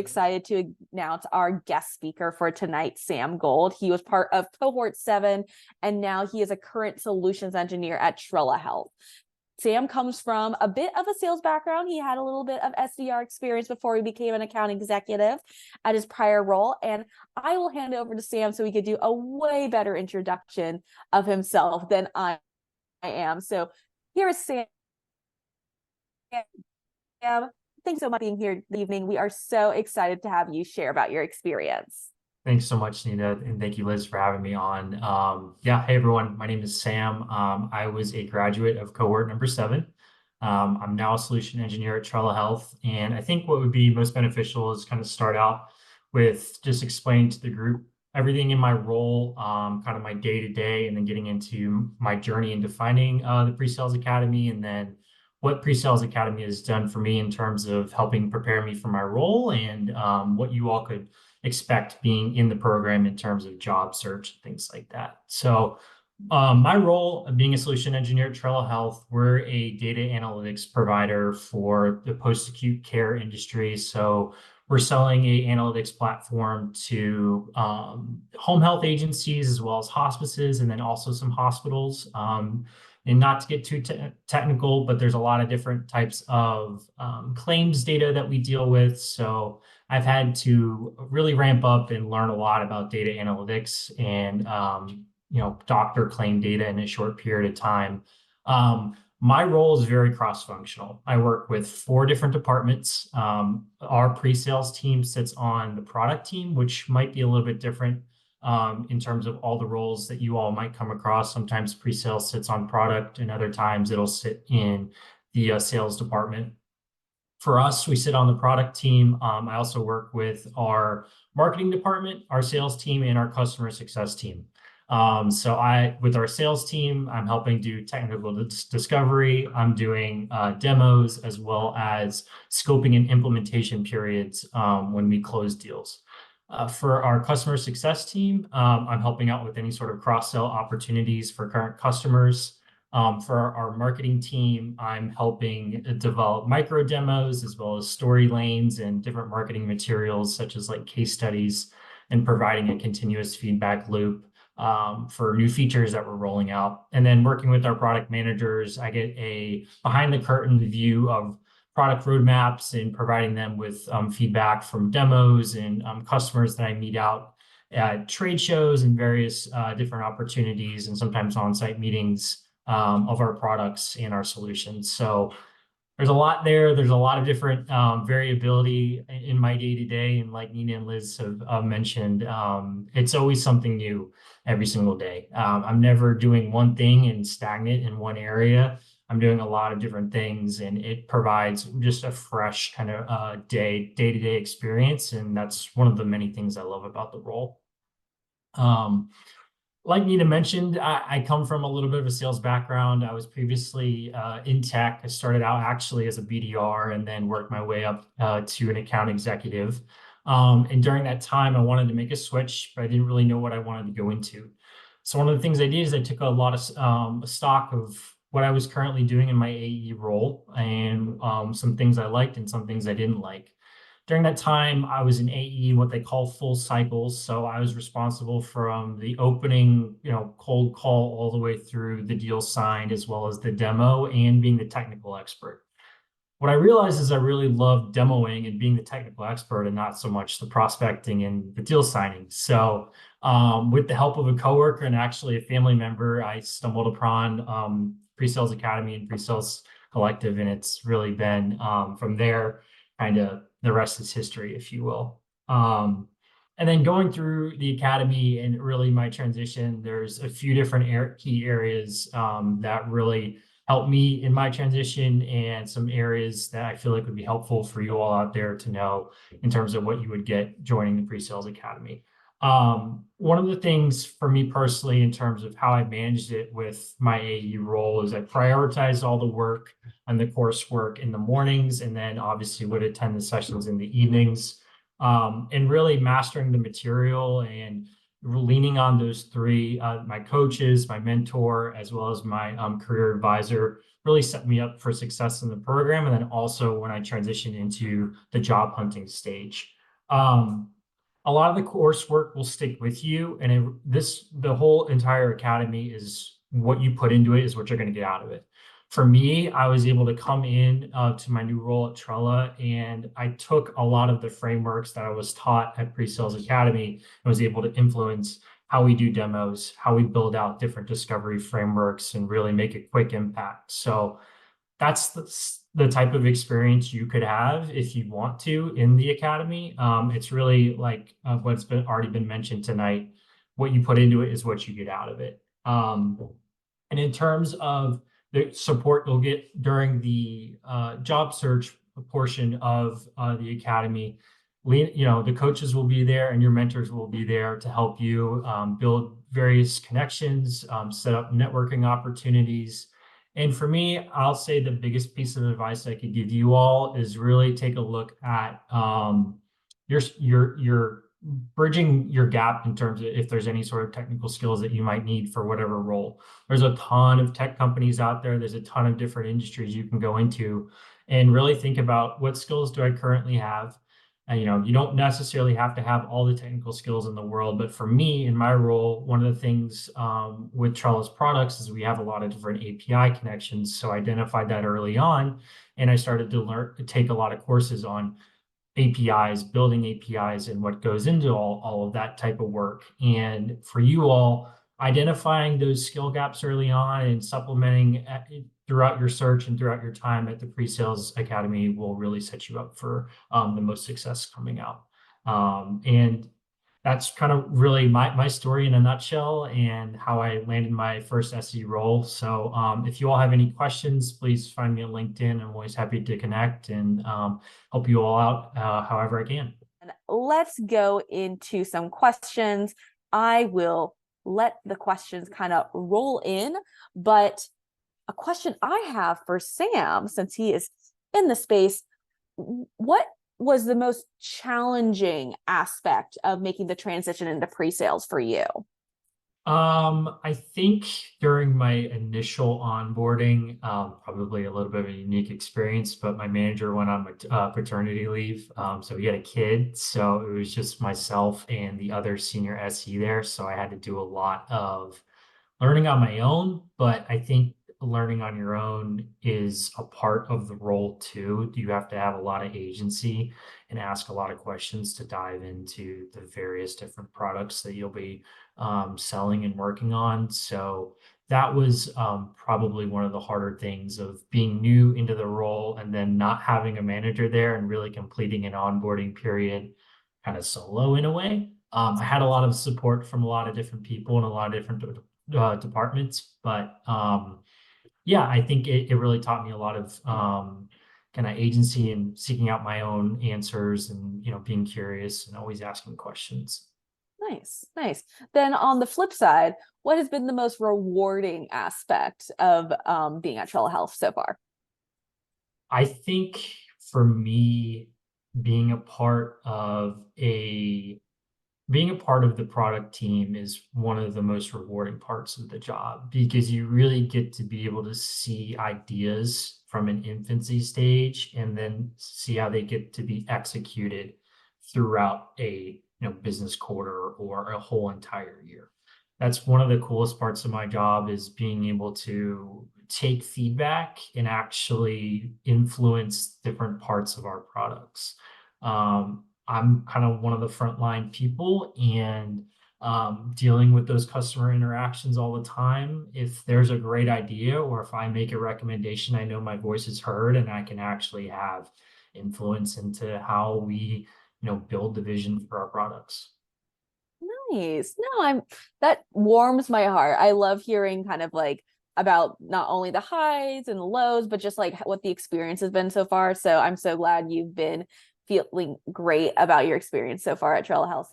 excited to announce our guest speaker for tonight, Sam Gold. He was part of cohort 7, and now he is a current solutions engineer at Trella Health. Sam comes from a bit of a sales background. He had a little bit of SDR experience before he became an account executive at his prior role. And I will hand it over to Sam so he could do a way better introduction of himself than I am. So here is Sam. Thanks so much for being here this evening. We are so excited to have you share about your experience. Thanks so much, Nina, and thank you, Liz, for having me on. Hey everyone, my name is Sam. I was a graduate of cohort number 7. I'm now a solution engineer at Trella Health, and I think what would be most beneficial is kind of start out with just explaining to the group everything in my role, kind of my day-to-day, and then getting into my journey in defining the PreSales Academy, and then what PreSales Academy has done for me in terms of helping prepare me for my role, and what you all could expect being in the program in terms of job search and things like that. So my role of being a solution engineer at Trella Health, we're a data analytics provider for the post-acute care industry. So we're selling a analytics platform to home health agencies as well as hospices, and then also some hospitals. And not to get too technical, but there's a lot of different types of claims data that we deal with. So I've had to really ramp up and learn a lot about data analytics and doctor claim data in a short period of time. My role is very cross-functional. I work with 4 different departments. Our pre-sales team sits on the product team, which might be a little bit different in terms of all the roles that you all might come across. Sometimes pre-sales sits on product, and other times it'll sit in the sales department. For us, we sit on the product team. I also work with our marketing department, our sales team, and our customer success team. With our sales team, I'm helping do technical discovery. I'm doing demos as well as scoping and implementation periods when we close deals. For our customer success team, I'm helping out with any sort of cross-sell opportunities for current customers. For our marketing team, I'm helping develop micro demos as well as story lanes and different marketing materials such as like case studies, and providing a continuous feedback loop for new features that we're rolling out. And then working with our product managers, I get a behind the curtain view of product roadmaps and providing them with feedback from demos and customers that I meet out at trade shows and various different opportunities, and sometimes on-site meetings of our products and our solutions. So there's a lot there. There's a lot of different variability in my day-to-day. And like Nina and Liz have mentioned, it's always something new every single day. I'm never doing one thing and stagnant in one area. I'm doing a lot of different things, and it provides just a fresh kind of day-to-day experience. And that's one of the many things I love about the role. Like Nina mentioned, I come from a little bit of a sales background. I was previously in tech. I started out actually as a BDR and then worked my way up to an account executive. And during that time, I wanted to make a switch, but I didn't really know what I wanted to go into. So one of the things I did is I took a lot of stock of what I was currently doing in my AE role, and some things I liked and some things I didn't like. During that time, I was in AE, what they call full cycles. So I was responsible from the opening, cold call all the way through the deal signed, as well as the demo and being the technical expert. What I realized is I really loved demoing and being the technical expert, and not so much the prospecting and the deal signing. So with the help of a coworker and actually a family member, I stumbled upon PreSales Academy and PreSales Collective, and it's really been from there, kind of the rest is history, if you will. And then going through the academy and really my transition, there's a few different key areas that really helped me in my transition, and some areas that I feel like would be helpful for you all out there to know in terms of what you would get joining the PreSales Academy. One of the things for me personally, in terms of how I managed it with my AE role, is I prioritized all the work and the coursework in the mornings, and then obviously would attend the sessions in the evenings, and really mastering the material and leaning on those 3, my coaches, my mentor, as well as my career advisor, really set me up for success in the program. And then also when I transitioned into the job hunting stage. Um, a lot of the coursework will stick with you, and the whole entire academy is what you put into it is what you're going to get out of it. For me, I was able to come in to my new role at Trella, and I took a lot of the frameworks that I was taught at PreSales Academy and was able to influence how we do demos, how we build out different discovery frameworks, and really make a quick impact. So that's the type of experience you could have if you want to in the academy. It's really like what's been already been mentioned tonight. What you put into it is what you get out of it. And in terms of the support you'll get during the job search portion of the academy, the coaches will be there and your mentors will be there to help you build various connections, set up networking opportunities. And for me, I'll say the biggest piece of advice I could give you all is really take a look at your bridging your gap in terms of if there's any sort of technical skills that you might need for whatever role. There's a ton of tech companies out there. There's a ton of different industries you can go into and really think about what skills do I currently have. And, you don't necessarily have to have all the technical skills in the world, but for me, in my role, one of the things with Trella's products is we have a lot of different API connections. So I identified that early on, and I started to take a lot of courses on APIs, building APIs, and what goes into all of that type of work. And for you all, identifying those skill gaps early on and supplementing throughout your search and throughout your time at the Pre-Sales Academy will really set you up for the most success coming out. And that's kind of really my story in a nutshell and how I landed my first SE role. So if you all have any questions, please find me on LinkedIn. I'm always happy to connect and help you all out however I can. And let's go into some questions. I will let the questions kind of roll in, but a question I have for Sam, since he is in the space, what was the most challenging aspect of making the transition into pre-sales for you? I think during my initial onboarding, probably a little bit of a unique experience, but my manager went on paternity leave. So he had a kid. So it was just myself and the other senior SE there. So I had to do a lot of learning on my own, but I think learning on your own is a part of the role too. You have to have a lot of agency and ask a lot of questions to dive into the various different products that you'll be selling and working on. So that was probably one of the harder things of being new into the role and then not having a manager there and really completing an onboarding period kind of solo in a way. I had a lot of support from a lot of different people and a lot of different departments, but yeah, I think it really taught me a lot of kind of agency and seeking out my own answers and being curious and always asking questions. Nice. Then on the flip side, what has been the most rewarding aspect of being at Trella Health so far? I think for me, being a part of a being a part of the product team is one of the most rewarding parts of the job because you really get to be able to see ideas from an infancy stage and then see how they get to be executed throughout a business quarter or a whole entire year. That's one of the coolest parts of my job is being able to take feedback and actually influence different parts of our products. I'm kind of one of the frontline people and dealing with those customer interactions all the time. If there's a great idea or if I make a recommendation, I know my voice is heard and I can actually have influence into how we, build the vision for our products. Nice. No, that warms my heart. I love hearing kind of like about not only the highs and the lows, but just like what the experience has been so far. So I'm so glad you've been feeling great about your experience so far at Trella Health.